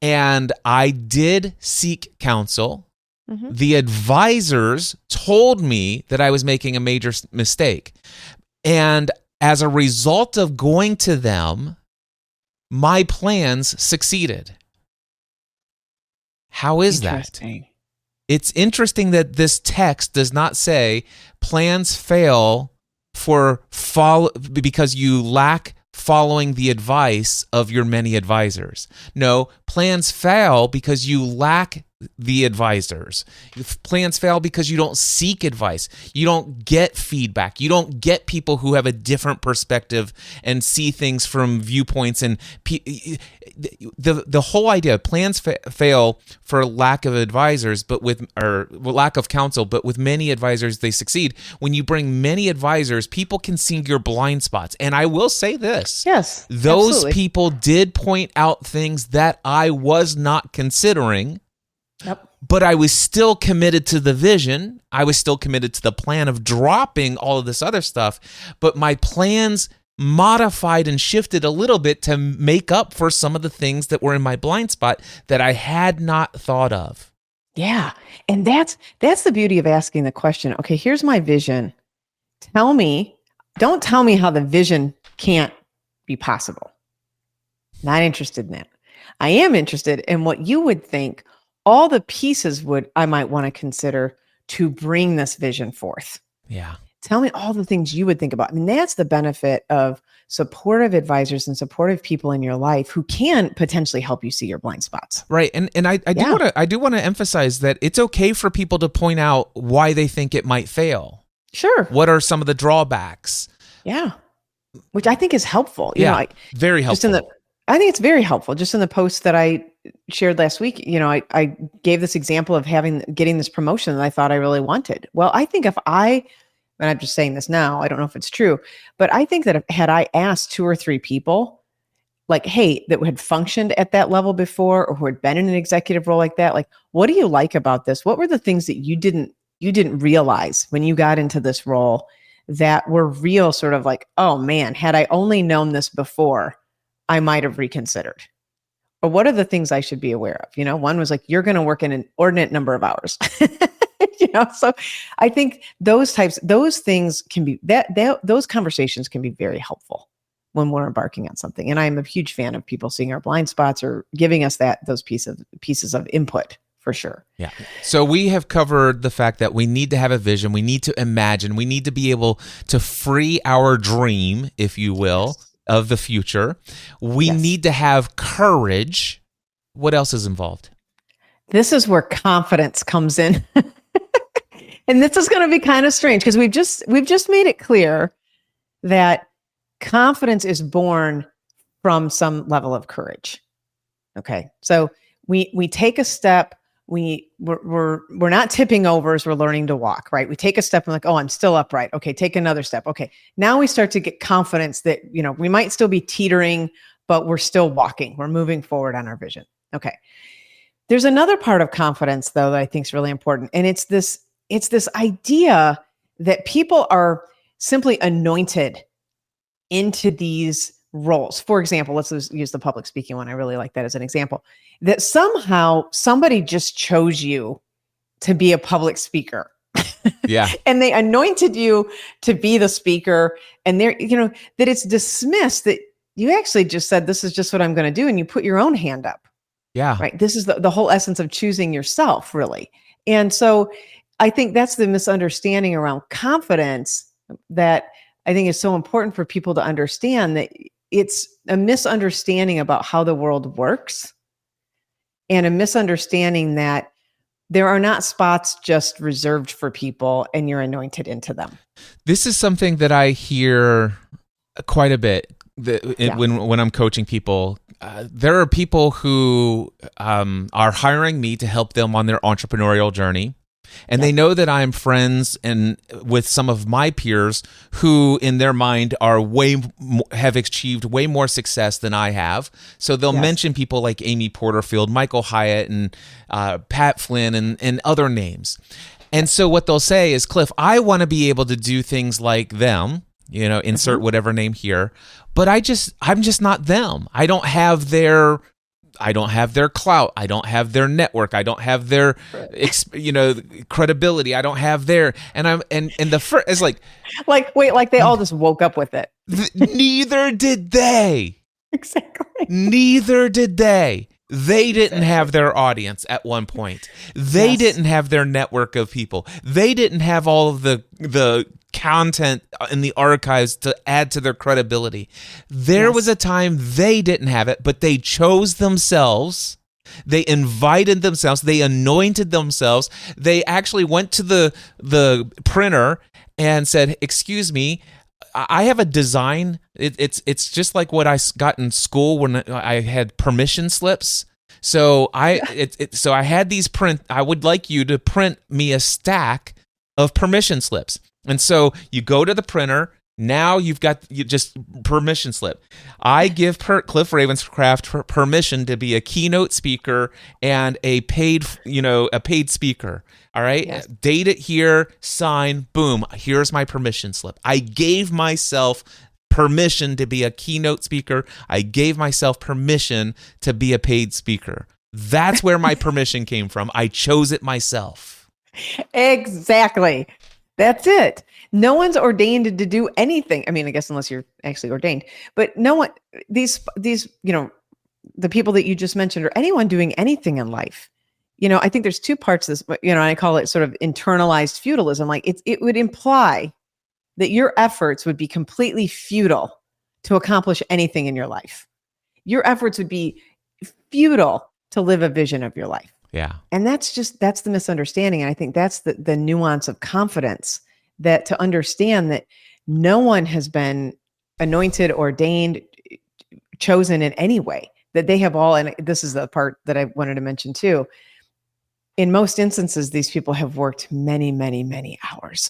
and I did seek counsel. Mm-hmm. The advisors told me that I was making a major mistake. And as a result of going to them, my plans succeeded. How is that? It's interesting that this text does not say plans fail because you lack following the advice of your many advisors. No, plans fail because you lack the advisors. Plans fail because you don't seek advice. You don't get feedback. You don't get people who have a different perspective and see things from viewpoints. And the whole idea, plans fail for lack of advisors, or lack of counsel, but with many advisors, they succeed. When you bring many advisors, people can see your blind spots. And I will say this. Yes, those absolutely. people did point out things that I was not considering. Yep. But I was still committed to the vision. I was still committed to the plan of dropping all of this other stuff. But my plans modified and shifted a little bit to make up for some of the things that were in my blind spot that I had not thought of. Yeah. And that's the beauty of asking the question. Okay, here's my vision. Don't tell me how the vision can't be possible. Not interested in that. I am interested in what you would think all the pieces I might want to consider to bring this vision forth. Yeah. Tell me all the things you would think about. I mean, that's the benefit of supportive advisors and supportive people in your life who can potentially help you see your blind spots. Right. And I do want to emphasize that it's okay for people to point out why they think it might fail. Sure. What are some of the drawbacks? Yeah. Which I think is helpful. Very helpful. I think it's very helpful. Just in the post that I shared last week, I gave this example of getting this promotion that I thought I really wanted. Well, I think and I'm just saying this now, I don't know if it's true, but I think that had I asked 2 or 3 people, like, hey, that had functioned at that level before, or who had been in an executive role like that, like, what do you like about this? What were the things that you didn't realize when you got into this role that were real sort of like, oh man, had I only known this before, I might have reconsidered? Or what are the things I should be aware of? One was like, you're going to work an inordinate number of hours. So I think those things can be those conversations can be very helpful when we're embarking on something. And I'm a huge fan of people seeing our blind spots or giving us those pieces of input for sure. Yeah. So we have covered the fact that we need to have a vision. We need to imagine. We need to be able to free our dream, if you will, of the future. We need to have courage. What else is involved? This is where confidence comes in. And this is going to be kind of strange because we've just made it clear that confidence is born from some level of courage. Okay. So we take a step, we're not tipping over as we're learning to walk, right? We take a step and like, oh, I'm still upright. Okay, take another step. Okay, now we start to get confidence that, we might still be teetering, but we're still walking. We're moving forward on our vision. Okay. There's another part of confidence, though, that I think is really important. And it's this idea that people are simply anointed into these roles. For example, let's use the public speaking one. I really like that as an example. That somehow somebody just chose you to be a public speaker. Yeah. And they anointed you to be the speaker. And that it's dismissed that you actually just said, this is just what I'm going to do. And you put your own hand up. Yeah. Right. This is the whole essence of choosing yourself, really. And so I think that's the misunderstanding around confidence that I think is so important for people to understand, that it's a misunderstanding about how the world works, and a misunderstanding that There are not spots just reserved for people and you're anointed into them. This is something that I hear quite a bit when I'm coaching people. There are people who are hiring me to help them on their entrepreneurial journey. And they know that I'm friends and with some of my peers who, in their mind, have achieved way more success than I have. So they'll mention people like Amy Porterfield, Michael Hyatt, and Pat Flynn, and other names. And so what they'll say is, Cliff, I want to be able to do things like them. Insert whatever name here, but I'm just not them. I don't have their clout. I don't have their network. I don't have their, credibility. I don't have their, and the first is like they all just woke up with it. Neither did they. Exactly. Neither did they. They didn't have their audience at one point. They didn't have their network of people. They didn't have all of the content in the archives to add to their credibility. There was a time they didn't have it, but they chose themselves. They invited themselves. They anointed themselves. They actually went to the printer and said, "Excuse me, I have a design. It's just like what I got in school when I had permission slips. So I had these print. I would like you to print me a stack of permission slips." And so you go to the printer. Now you've got just permission slip. I give Cliff Ravenscraft permission to be a keynote speaker and a paid speaker. All right. Yes. Date it here, sign, boom. Here's my permission slip. I gave myself permission to be a keynote speaker. I gave myself permission to be a paid speaker. That's where my permission came from. I chose it myself. Exactly. That's it. No one's ordained to do anything. I mean, I guess unless you're actually ordained, but no one, these, the people that you just mentioned, or anyone doing anything in life, I think there's two parts to this, but, I call it sort of internalized feudalism. Like it would imply that your efforts would be completely futile to accomplish anything in your life. Your efforts would be futile to live a vision of your life. Yeah. And that's the misunderstanding. And I think that's the nuance of confidence, that to understand that no one has been anointed, ordained, chosen in any way, that they have all, and this is the part that I wanted to mention too. In most instances, these people have worked many, many, many hours.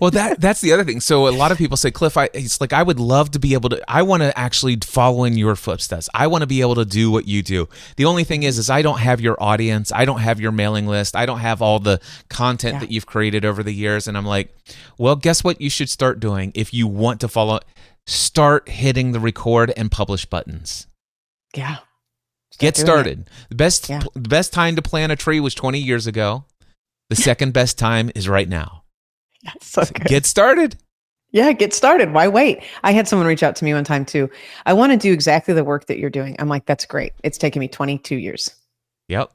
Well, that's the other thing. So a lot of people say, Cliff, it's like, I would love to be able to, I want to actually follow in your footsteps. I want to be able to do what you do. The only thing is I don't have your audience. I don't have your mailing list. I don't have all the content that you've created over the years. And I'm like, well, guess what you should start doing if you want to follow? Start hitting the record and publish buttons. Yeah. Get started. The best time to plant a tree was 20 years ago. The second best time is right now. That's so good. Get started. Yeah, get started. Why wait? I had someone reach out to me one time too. I want to do exactly the work that you're doing. I'm like, that's great. It's taken me 22 years. Yep.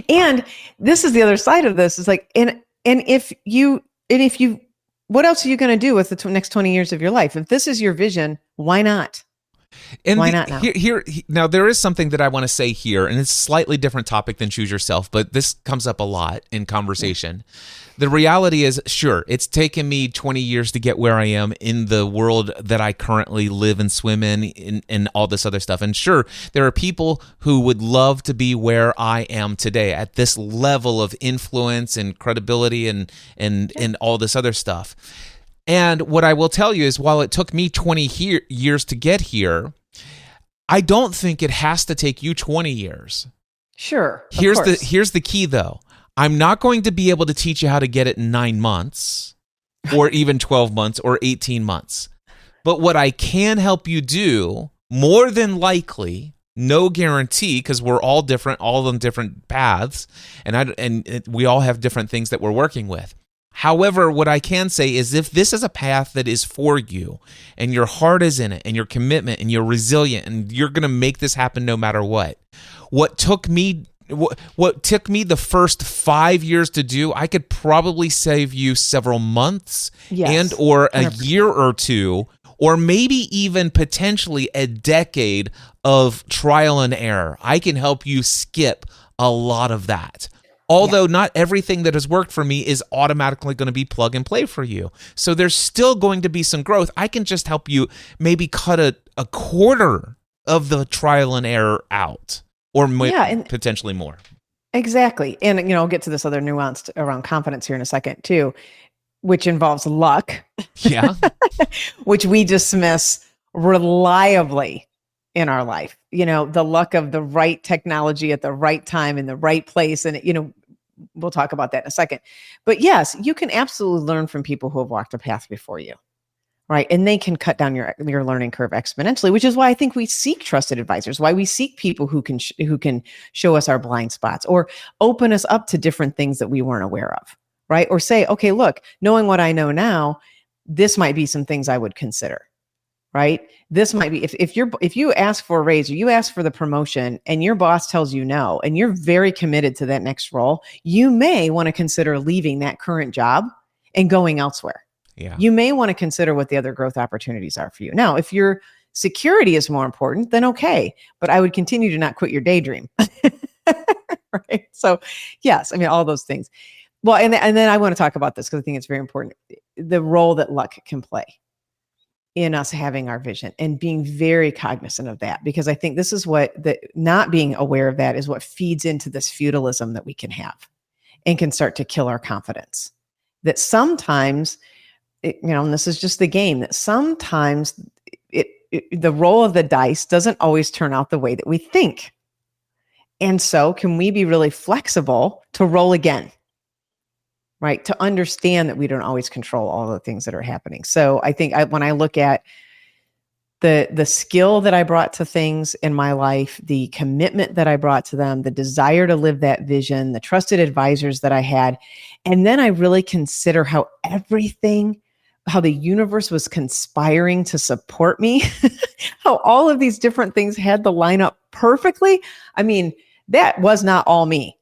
And this is the other side of this. Is like, and if you, what else are you going to do with the next 20 years of your life? If this is your vision, why not? And why not now? Now, there is something that I want to say here, and it's a slightly different topic than choose yourself, but this comes up a lot in conversation. The reality is, sure, it's taken me 20 years to get where I am in the world that I currently live and swim in and all this other stuff. And sure, there are people who would love to be where I am today at this level of influence and credibility and all this other stuff. And what I will tell you is, while it took me 20 years to get here, I don't think it has to take you 20 years. Sure. Here's the key, though. I'm not going to be able to teach you how to get it in 9 months or even 12 months or 18 months. But what I can help you do, more than likely, no guarantee, because we're all different, all on different paths, and we all have different things that we're working with. However, what I can say is, if this is a path that is for you and your heart is in it and your commitment and you're resilient and you're going to make this happen no matter what took me the first 5 years to do, I could probably save you several months and or a 100%. Year or two, or maybe even potentially a decade of trial and error. I can help you skip a lot of that. Although not everything that has worked for me is automatically going to be plug and play for you. So there's still going to be some growth. I can just help you maybe cut a quarter of the trial and error out, or potentially more. Exactly. And, I'll get to this other nuance around confidence here in a second too, which involves luck. Yeah. Which we dismiss reliably in our life. The luck of the right technology at the right time in the right place. And, we'll talk about that in a second. But yes, you can absolutely learn from people who have walked a path before you. Right. And they can cut down your learning curve exponentially, which is why I think we seek trusted advisors, why we seek people who can show us our blind spots or open us up to different things that we weren't aware of. Right. Or say, okay, look, knowing what I know now, this might be some things I would consider. Right. This might be if you ask for a raise or you ask for the promotion and your boss tells you no, and you're very committed to that next role, you may want to consider leaving that current job and going elsewhere. Yeah. You may want to consider what the other growth opportunities are for you. Now, if your security is more important, then okay. But I would continue to not quit your daydream. Right. So yes, all those things. Well, and then I want to talk about this because I think it's very important. The role that luck can play in us having our vision and being very cognizant of that, because I think this is not being aware of that is what feeds into this feudalism that we can have and can start to kill our confidence. That sometimes, and this is just the game, that sometimes the roll of the dice doesn't always turn out the way that we think. And so can we be really flexible to roll again? Right. To understand that we don't always control all the things that are happening. So I think when I look at the skill that I brought to things in my life, the commitment that I brought to them, the desire to live that vision, the trusted advisors that I had, and then I really consider how the universe was conspiring to support me, how all of these different things had to line up perfectly. That was not all me.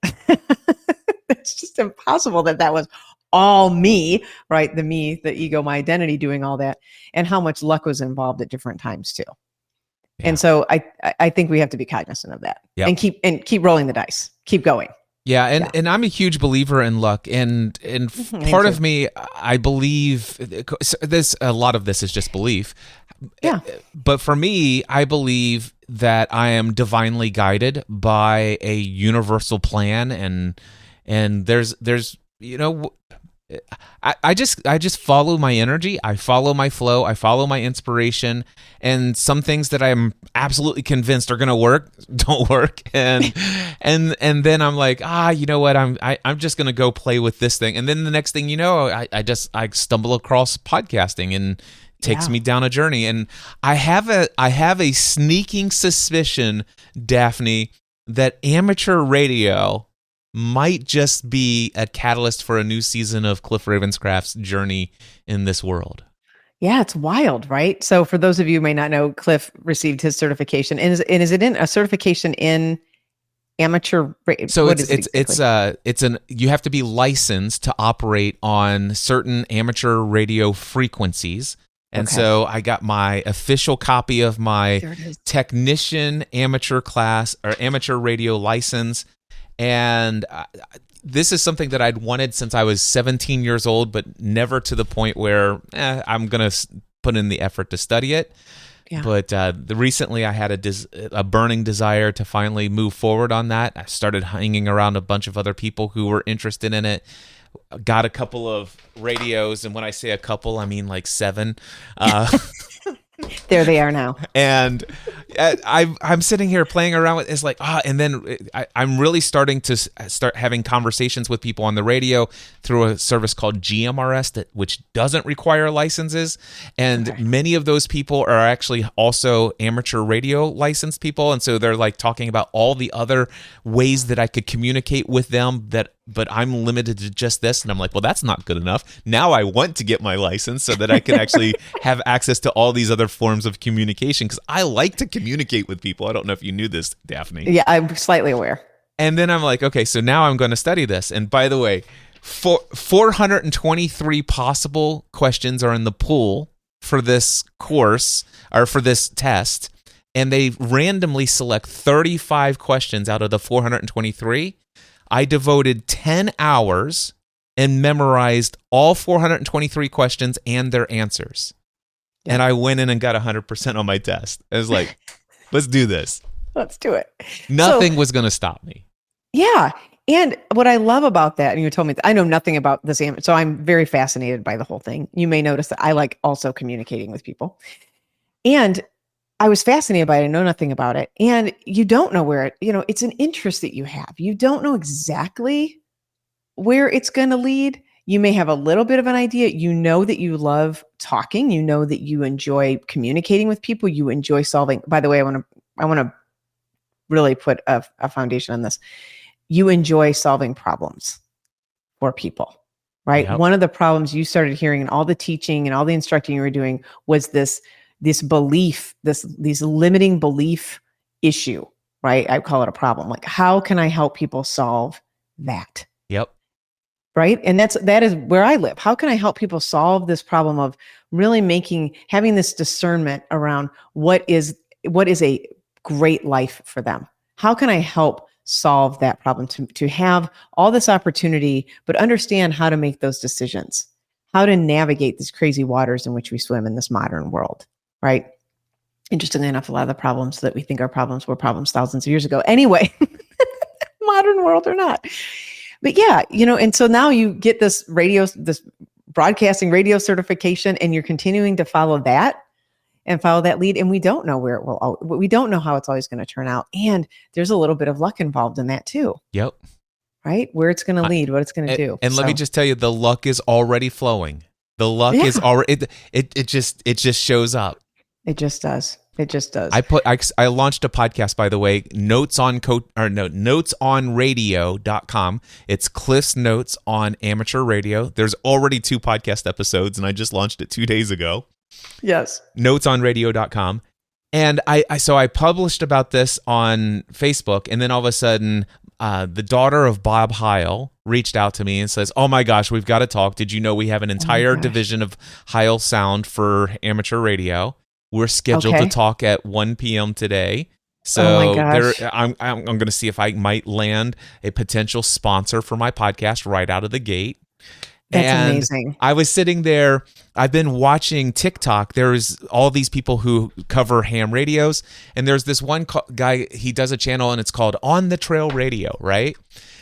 It's just impossible that was all me, right? The me, the ego, my identity doing all that, and how much luck was involved at different times too. Yeah. And so I think we have to be cognizant of that. Yep. and keep rolling the dice, keep going. Yeah, and I'm a huge believer in luck, and part of me, I believe a lot of this is just belief. Yeah. But for me, I believe that I am divinely guided by a universal plan, and there's I just follow my energy, I follow my flow, I follow my inspiration, and some things that I'm absolutely convinced are going to work don't work, and then I'm like, you know what, I'm just going to go play with this thing, and then the next thing you know, I stumble across podcasting and takes me down a journey, and I have a sneaking suspicion, Daphne, that amateur radio might just be a catalyst for a new season of Cliff Ravenscraft's journey in this world. Yeah, it's wild, right? So for those of you who may not know, Cliff received his certification. And is it in a certification in amateur radio? So you have to be licensed to operate on certain amateur radio frequencies. And so I got my official copy of my technician amateur class or amateur radio license. And this is something that I'd wanted since I was 17 years old, but never to the point where I'm going to put in the effort to study it. Yeah. But recently I had a burning desire to finally move forward on that. I started hanging around a bunch of other people who were interested in it. Got a couple of radios, and when I say a couple, I mean like 7. There they are now. And I'm sitting here playing around with it's like, and then I'm really starting to start having conversations with people on the radio through a service called GMRS, which doesn't require licenses. And many of those people are actually also amateur radio licensed people. And so they're like talking about all the other ways that I could communicate with them but I'm limited to just this. And I'm like, well, that's not good enough. Now I want to get my license so that I can actually have access to all these other forms of communication, because I like to communicate with people. I don't know if you knew this, Daphne. Yeah, I'm slightly aware. And then I'm like, okay, so now I'm going to study this. And by the way, 423 possible questions are in the pool for this course or for this test. And they randomly select 35 questions out of the 423. I devoted 10 hours and memorized all 423 questions and their answers. Yeah. And I went in and got 100% on my test. I was like, let's do this. Let's do it. Nothing was going to stop me. Yeah. And what I love about that, and you told me that I know nothing about this, so I'm very fascinated by the whole thing. You may notice that I like also communicating with people. And I was fascinated by it. I know nothing about it. And you don't know where it's an interest that you have. You don't know exactly where it's going to lead. You may have a little bit of an idea. You know that you love talking. You know that you enjoy communicating with people. You enjoy solving. By the way, I want to really put a foundation on this. You enjoy solving problems for people, right? Yep. One of the problems you started hearing in all the teaching and all the instructing you were doing was this belief, these limiting belief issue, right? I call it a problem. Like, how can I help people solve that? Yep. Right. And that is where I live. How can I help people solve this problem of really having this discernment around what is a great life for them? How can I help solve that problem to have all this opportunity, but understand how to make those decisions, how to navigate these crazy waters in which we swim in this modern world, right? Interestingly enough, a lot of the problems that we think are problems were problems thousands of years ago. Anyway, modern world or not. But yeah, and so now you get this broadcasting radio certification, and you're continuing to follow that lead. And we don't know we don't know how it's always going to turn out. And there's a little bit of luck involved in that too. Yep. Right? Where it's going to lead, what it's going to do. And let me just tell you, the luck is already flowing. The luck is already, it just shows up. It just does. It just does. I launched a podcast, by the way, notesonradio.com. It's Cliff's Notes on Amateur Radio. There's already 2 podcast episodes, and I just launched it 2 days ago. Yes. Notesonradio.com. And I published about this on Facebook, and then all of a sudden, the daughter of Bob Heil reached out to me and says, "Oh my gosh, we've got to talk. Did you know we have an entire division of Heil Sound for amateur radio? We're scheduled to talk at 1 p.m. today." So I'm going to see if I might land a potential sponsor for my podcast right out of the gate. That's amazing. I was sitting there. I've been watching TikTok. There's all these people who cover ham radios. And there's this one guy, he does a channel and it's called On the Trail Radio, right?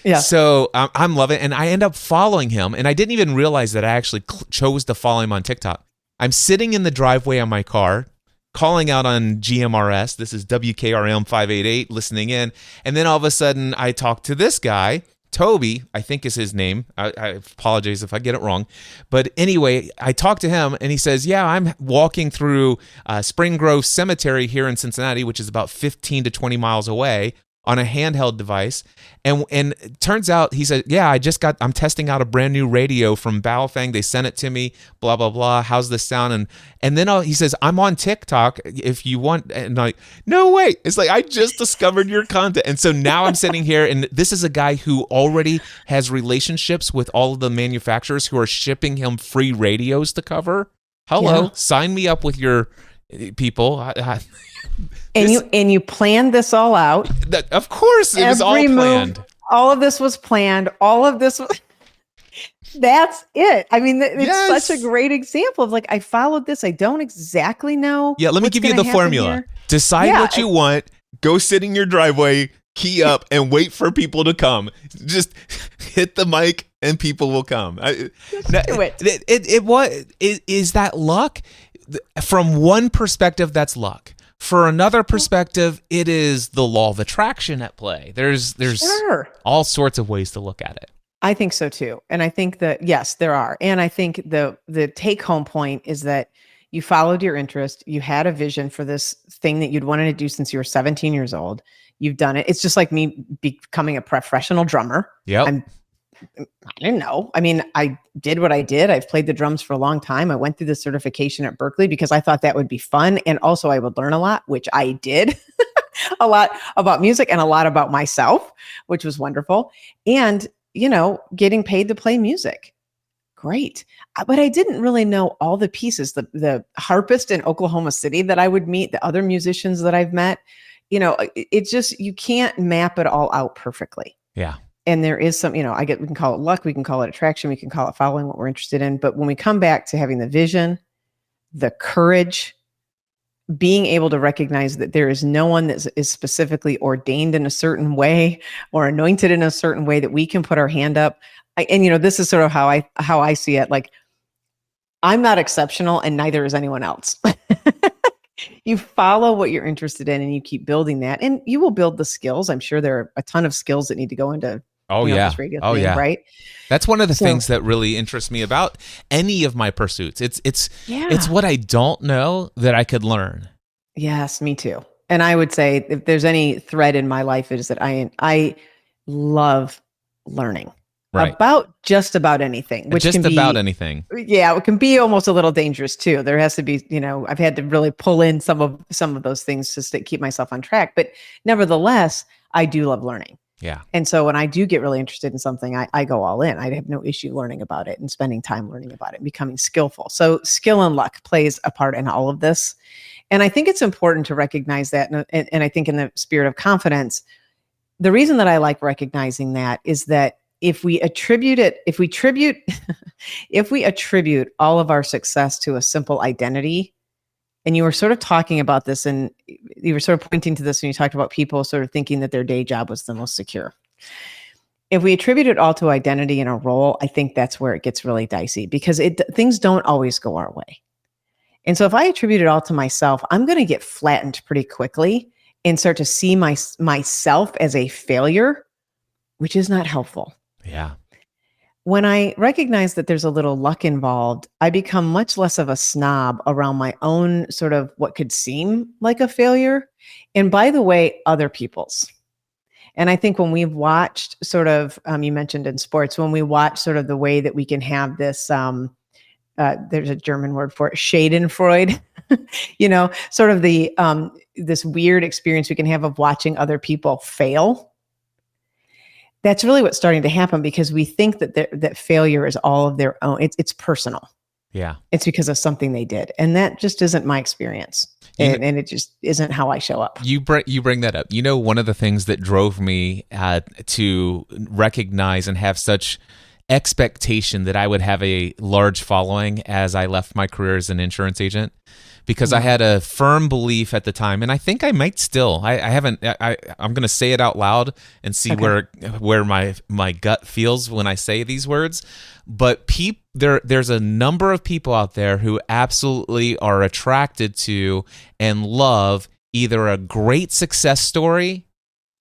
Yeah. So I'm loving it. And I end up following him. And I didn't even realize that I actually chose to follow him on TikTok. I'm sitting in the driveway of my car, calling out on GMRS. This is WKRM 588, listening in. And then all of a sudden, I talk to this guy, Toby, I think is his name. I apologize if I get it wrong. But anyway, I talked to him, and he says, yeah, I'm walking through Spring Grove Cemetery here in Cincinnati, which is about 15 to 20 miles away, on a handheld device. And it turns out, he said, yeah, I'm testing out a brand new radio from Baofeng. They sent it to me, blah, blah, blah. How's this sound? And then he says, I'm on TikTok if you want. And I'm like, no, wait. It's like, I just discovered your content. And so now I'm sitting here, and this is a guy who already has relationships with all of the manufacturers who are shipping him free radios to cover. Hello, sign me up with your people. And you planned this all out. Of course, it was all planned. All of this was planned. All of this was. That's it. I mean, it's such a great example of like, I followed this. I don't exactly know. Yeah, let me give you the formula. Here. Decide what you want. Go sit in your driveway, key up, and wait for people to come. Just hit the mic, and people will come. Do it. Is that luck? From one perspective, that's luck. For another perspective, it is the law of attraction at play. There's all sorts of ways to look at it. I think so too. And I think that, yes, there are. And I think the take home point is that you followed your interest. You had a vision for this thing that you'd wanted to do since you were 17 years old. You've done it. It's just like me becoming a professional drummer. Yep. I didn't know. I mean, I did what I did. I've played the drums for a long time. I went through the certification at Berklee because I thought that would be fun. And also I would learn a lot, which I did. A lot about music and a lot about myself, which was wonderful. And, getting paid to play music. Great. But I didn't really know all the pieces, the harpist in Oklahoma City that I would meet, the other musicians that I've met. It's just, you can't map it all out perfectly. Yeah. And there is some, we can call it luck, we can call it attraction, we can call it following what we're interested in. But when we come back to having the vision, the courage, being able to recognize that there is no one that is specifically ordained in a certain way or anointed in a certain way that we can put our hand up. This is sort of how I see it. Like, I'm not exceptional and neither is anyone else. You follow what you're interested in and you keep building that, and you will build the skills. I'm sure there are a ton of skills that need to go into this radio thing, right? That's one of the things that really interests me about any of my pursuits. It's what I don't know that I could learn. Yes, me too. And I would say if there's any thread in my life, it is that I love learning. Right. About just about anything, which just can be about anything. Yeah, it can be almost a little dangerous too. There has to be, I've had to really pull in some of those things to keep myself on track. But nevertheless, I do love learning. Yeah. And so when I do get really interested in something, I go all in. I have no issue learning about it and spending time learning about it and becoming skillful. So skill and luck plays a part in all of this. And I think it's important to recognize that. And I think in the spirit of confidence, the reason that I like recognizing that is that if we attribute all of our success to a simple identity, and you were sort of talking about this, and you were sort of pointing to this when you talked about people sort of thinking that their day job was the most secure. If we attribute it all to identity and a role, I think that's where it gets really dicey, because things don't always go our way. And so if I attribute it all to myself, I'm going to get flattened pretty quickly and start to see myself as a failure, which is not helpful. Yeah. When I recognize that there's a little luck involved, I become much less of a snob around my own sort of what could seem like a failure. And by the way, other people's. And I think when we've watched sort of, you mentioned in sports, when we watch sort of the way that we can have this, there's a German word for it, Schadenfreude, sort of the this weird experience we can have of watching other people fail. That's really what's starting to happen, because we think that failure is all of their own. It's personal. Yeah. It's because of something they did. And that just isn't my experience. And it just isn't how I show up. You bring that up. One of the things that drove me to recognize and have such expectation that I would have a large following as I left my career as an insurance agent, because I had a firm belief at the time, and I think I might still. I'm going to say it out loud and see where my gut feels when I say these words. But there's a number of people out there who absolutely are attracted to and love either a great success story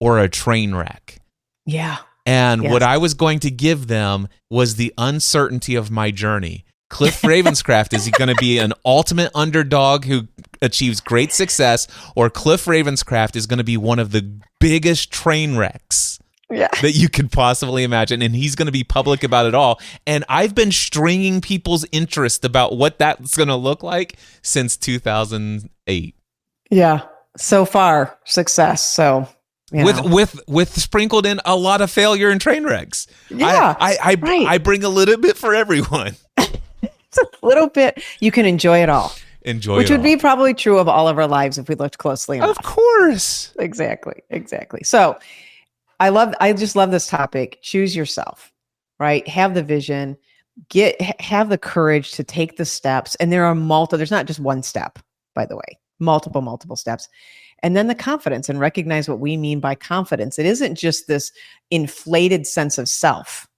or a train wreck. Yeah. And what I was going to give them was the uncertainty of my journey. Cliff Ravenscraft, is he going to be an ultimate underdog who achieves great success, or Cliff Ravenscraft is going to be one of the biggest train wrecks that you could possibly imagine, and he's going to be public about it all. And I've been stringing people's interest about what that's going to look like since 2008. Yeah. So far, success. So with sprinkled in a lot of failure and train wrecks. Yeah, I bring a little bit for everyone. A little bit. You can enjoy it all. Which would be probably true of all of our lives if we looked closely enough. Of course. Exactly. So I just love this topic. Choose yourself, right? Have the vision, have the courage to take the steps. And there's not just one step, by the way, multiple steps. And then the confidence, and recognize what we mean by confidence. It isn't just this inflated sense of self,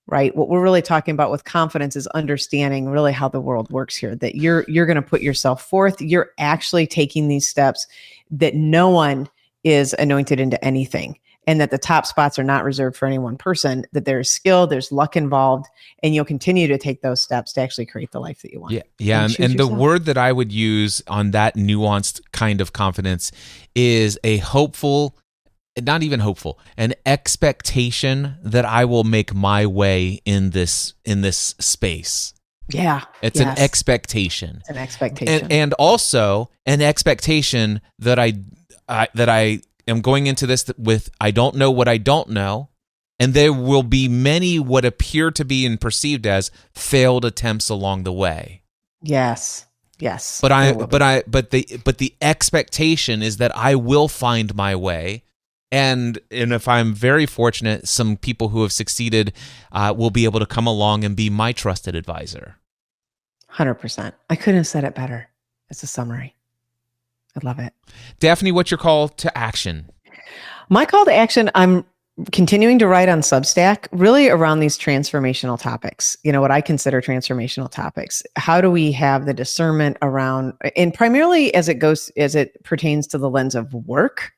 right? What we're really talking about with confidence is understanding really how the world works here, that you're going to put yourself forth. You're actually taking these steps, that no one is anointed into anything, and that the top spots are not reserved for any one person, that there's skill, there's luck involved, and you'll continue to take those steps to actually create the life that you want. Yeah. And the word that I would use on that nuanced kind of confidence is a hopeful, not even hopeful, an expectation that I will make my way in this space. Yeah. It's an expectation. It's an expectation. And also an expectation that I am going into this with, I don't know what I don't know. And there will be many what appear to be and perceived as failed attempts along the way. Yes. But the expectation is that I will find my way, And if I'm very fortunate, some people who have succeeded will be able to come along and be my trusted advisor. 100%. I couldn't have said it better. It's a summary. I love it. Daphne, what's your call to action? My call to action, I'm continuing to write on Substack, really around these transformational topics, what I consider transformational topics. How do we have the discernment around, and primarily as it pertains to the lens of work,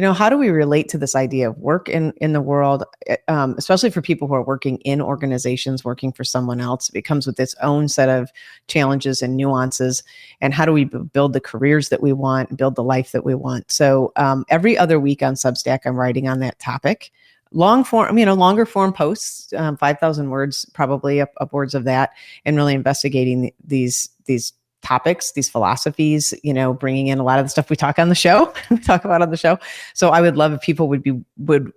how do we relate to this idea of work in the world, especially for people who are working in organizations, working for someone else? It comes with its own set of challenges and nuances. And how do we build the careers that we want, build the life that we want? So every other week on Substack, I'm writing on that topic. Longer form posts, 5,000 words, probably upwards of that, and really investigating these topics, these philosophies, bringing in a lot of the stuff we talk about on the show. So I would love if people would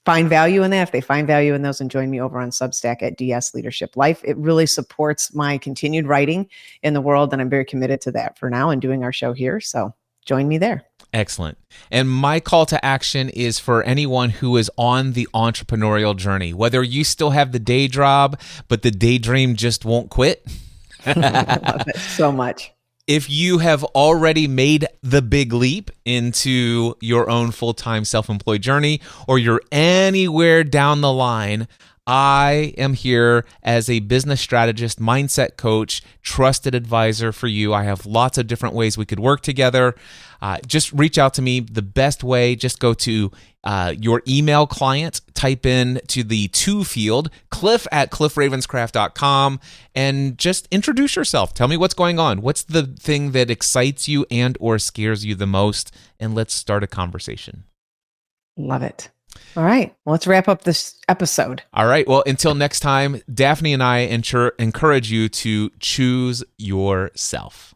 find value in that. If they find value in those, and join me over on Substack at DS Leadership Life. It really supports my continued writing in the world, and I'm very committed to that for now and doing our show here. So join me there. Excellent. And my call to action is for anyone who is on the entrepreneurial journey, whether you still have the day job, but the daydream just won't quit. I love it so much. If you have already made the big leap into your own full-time self-employed journey, or you're anywhere down the line, I am here as a business strategist, mindset coach, trusted advisor for you. I have lots of different ways we could work together. Just reach out to me. The best way, just go to your email client, type in to the to field, cliff@cliffravenscraft.com, and just introduce yourself. Tell me what's going on. What's the thing that excites you and or scares you the most? And let's start a conversation. Love it. All right. Well, let's wrap up this episode. All right. Well, until next time, Daphne and I encourage you to choose yourself.